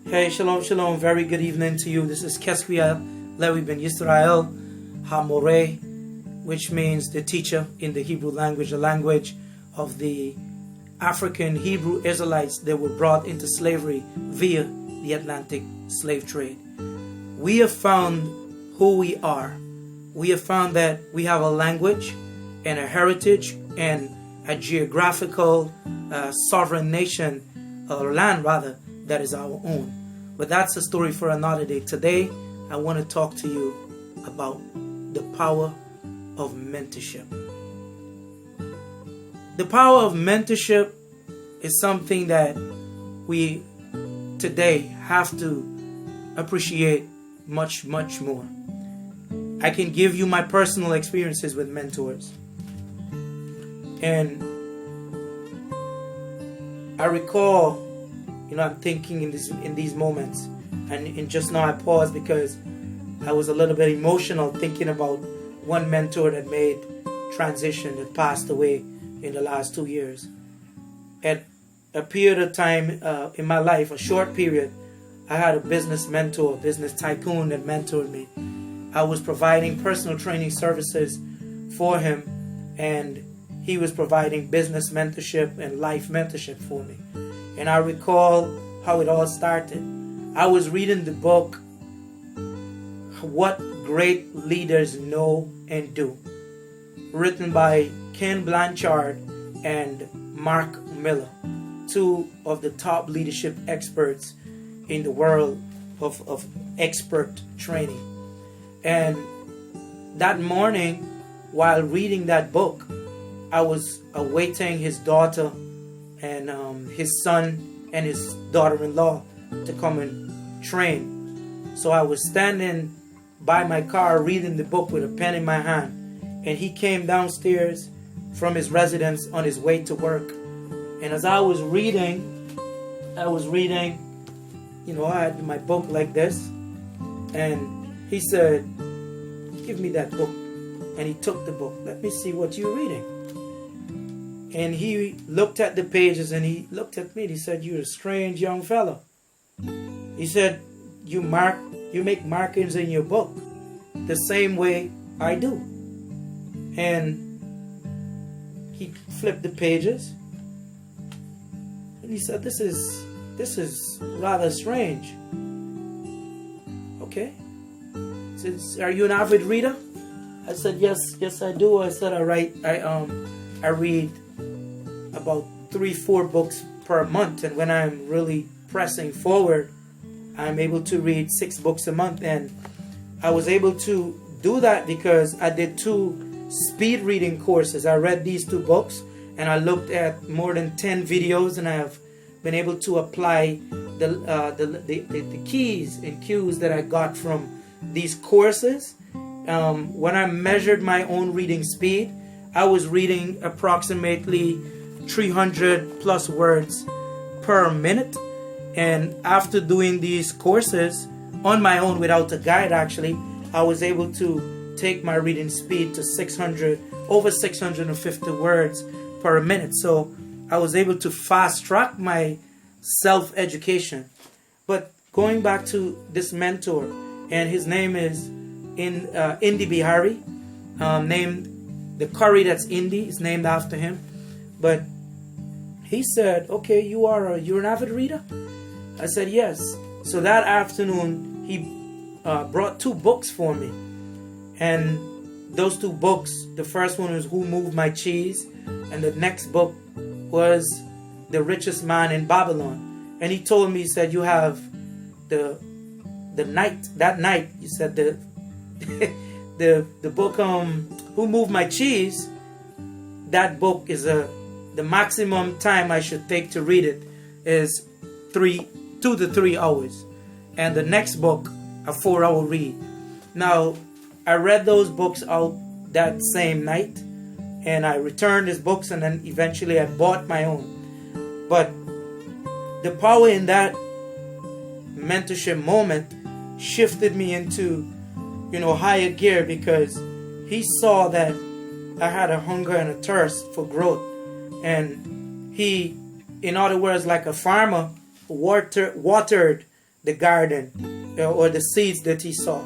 Hey, shalom, shalom. Very good evening to you. This is Keskia Lewi ben Yisrael HaMoreh, which means the teacher in the Hebrew language, the language of the African Hebrew Israelites that were brought into slavery via the Atlantic slave trade. We have found who we are. We have found that we have a language and a heritage and a geographical sovereign nation, or land rather, that is our own. But that's a story for another day. Today, I want to talk to you about the power of mentorship. The power of mentorship is something that we today have to appreciate much, much more. I can give you my personal experiences with mentors. And I recall, I'm thinking in these moments, and just now I paused because I was a little bit emotional thinking about one mentor that made transition, that passed away in the last 2 years. At a period of time in my life, a short period, I had a business mentor, business tycoon that mentored me. I was providing personal training services for him, and he was providing business mentorship and life mentorship for me. And I recall how it all started. I was reading the book, What Great Leaders Know and Do, written by Ken Blanchard and Mark Miller, two of the top leadership experts in the world of expert training. And that morning, while reading that book, I was awaiting his daughter and his son and his daughter-in-law to come and train. So I was standing by my car reading the book with a pen in my hand, and he came downstairs from his residence on his way to work. And as I was reading, I had my book like this, and he said, "Give me that book." And he took the book. "Let me see what you're reading." And he looked at the pages, and he looked at me and he said, "You're a strange young fellow." He said, you make markings in your book the same way I do." And he flipped the pages and he said, This is rather strange." "Okay." He said, "Are you an avid reader?" I said, yes I do. I said, I read about 3-4 books per month, and when I'm really pressing forward, I'm able to read 6 books a month. And I was able to do that because I did 2 speed reading courses. I read these 2 books, and I looked at more than 10 videos, and I have been able to apply the keys and cues that I got from these courses. When I measured my own reading speed, I was reading approximately 300 plus words per minute. And after doing these courses on my own without a guide, actually, I was able to take my reading speed to over 650 words per minute. So I was able to fast track my self-education. But going back to this mentor, and his name is Indy Bihari, named the curry that's Indy is named after him. But he said, "Okay, you're an avid reader?" I said, "Yes." So that afternoon, he brought 2 books for me. And those 2 books, the first one was Who Moved My Cheese, and the next book was The Richest Man in Babylon. And he told me, he said, "You have that night, you said the book Who Moved My Cheese, that book is the maximum time I should take to read it is 2 to 3 hours, and the next book a 4-hour read." Now, I read those books out that same night, and I returned his books, and then eventually I bought my own. But the power in that mentorship moment shifted me into higher gear, because he saw that I had a hunger and a thirst for growth. And he, in other words, like a farmer watered the garden or the seeds that he saw.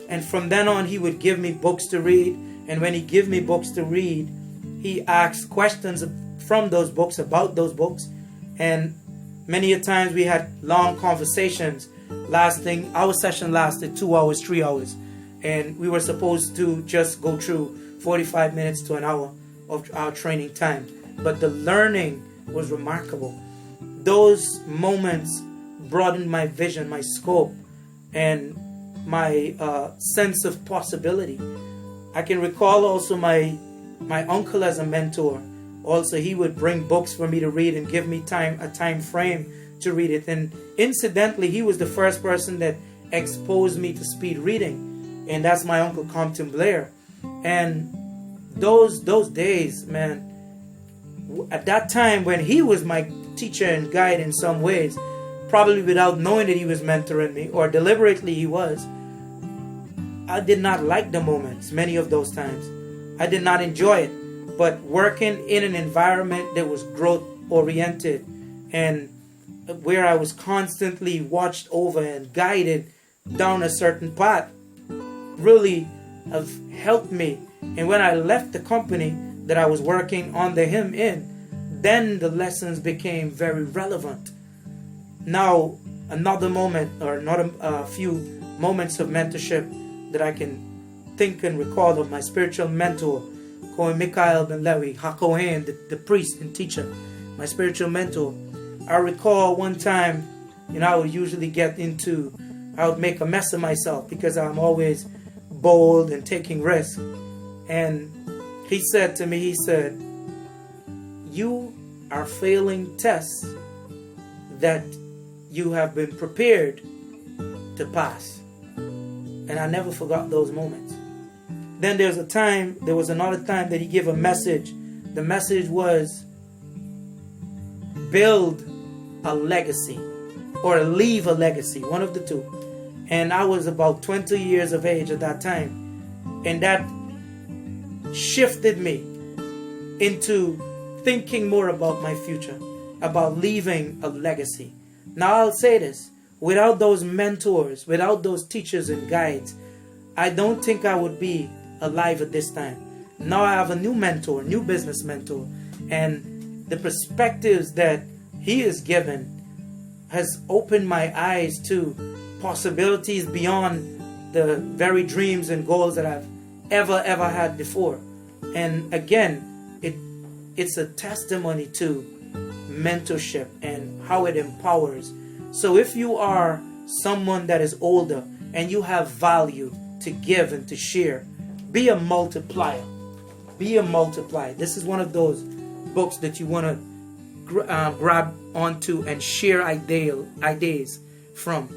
And from then on, he would give me books to read. And when he gave me books to read, he asked questions from those books, about those books. And many a times we had long conversations lasting, our session lasted 2 hours, 3 hours. And we were supposed to just go through 45 minutes to an hour of our training time. But the learning was remarkable. Those moments broadened my vision, my scope, and my sense of possibility. I can recall also my uncle as a mentor. Also, he would bring books for me to read and give me a time frame to read it. And incidentally, he was the first person that exposed me to speed reading, and that's my uncle Compton Blair. And those days, man, at that time when he was my teacher and guide in some ways, probably without knowing that he was mentoring me, or deliberately he was, I did not like the moments, many of those times. I did not enjoy it. But working in an environment that was growth oriented and where I was constantly watched over and guided down a certain path really have helped me. And when I left the company that I was working under him in, then the lessons became very relevant. Now, another moment or another few moments of mentorship that I can think and recall of my spiritual mentor, Kohen Mikhail Ben Levi, HaKohen, the priest and teacher, my spiritual mentor. I recall one time, I would usually I would make a mess of myself because I'm always bold and taking risks. And he said to me, you are failing tests that you have been prepared to pass. And I never forgot those moments. Then there was another time that he gave a message. The message was, build a legacy or leave a legacy, one of the two. And I was about 20 years of age at that time. And that shifted me into thinking more about my future, about leaving a legacy. Now I'll say this, without those mentors, without those teachers and guides, I don't think I would be alive at this time. Now I have a new mentor, new business mentor, and the perspectives that he has given has opened my eyes to possibilities beyond the very dreams and goals that I've ever had before. And again, it's a testimony to mentorship and how it empowers. So if you are someone that is older and you have value to give and to share, be a multiplier. Be a multiplier. This is one of those books that you want to grab onto and share ideas from.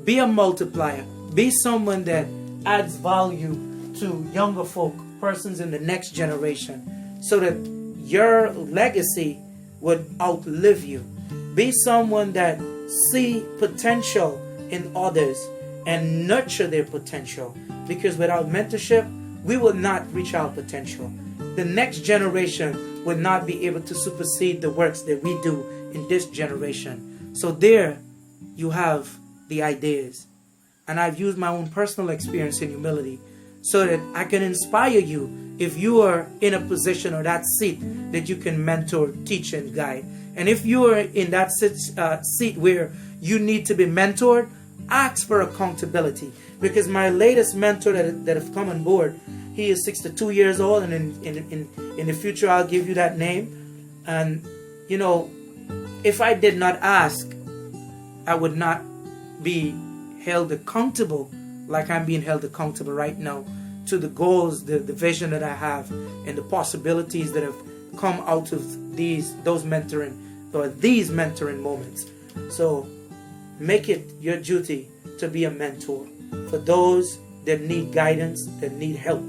Be a multiplier. Be someone that adds value to younger folk, persons in the next generation, so that your legacy would outlive you. Be someone that see potential in others and nurture their potential, because without mentorship, we will not reach our potential. The next generation will not be able to supersede the works that we do in this generation. So there you have the ideas. And I've used my own personal experience in humility so that I can inspire you if you are in a position or that seat that you can mentor, teach, and guide. And if you are in that seat where you need to be mentored, ask for accountability. Because my latest mentor that have come on board, he is 62 years old, and in the future I'll give you that name. And if I did not ask, I would not be held accountable like I'm being held accountable right now to the goals, the vision that I have, and the possibilities that have come out of these mentoring moments. So make it your duty to be a mentor for those that need guidance, that need help.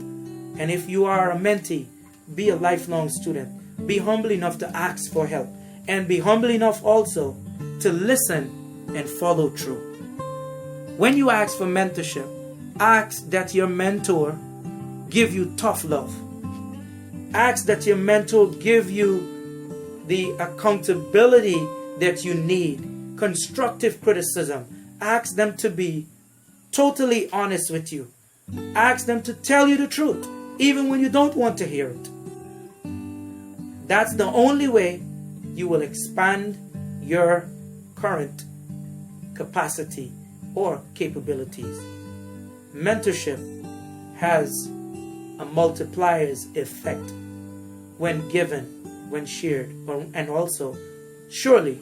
And if you are a mentee, be a lifelong student. Be humble enough to ask for help, and be humble enough also to listen and follow through. When you ask for mentorship, ask that your mentor give you tough love. Ask that your mentor give you the accountability that you need, constructive criticism. Ask them to be totally honest with you. Ask them to tell you the truth, even when you don't want to hear it. That's the only way you will expand your current capacity or capabilities. Mentorship has a multiplier's effect when given, when shared, and also surely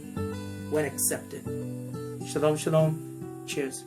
when accepted. Shalom, shalom. Cheers.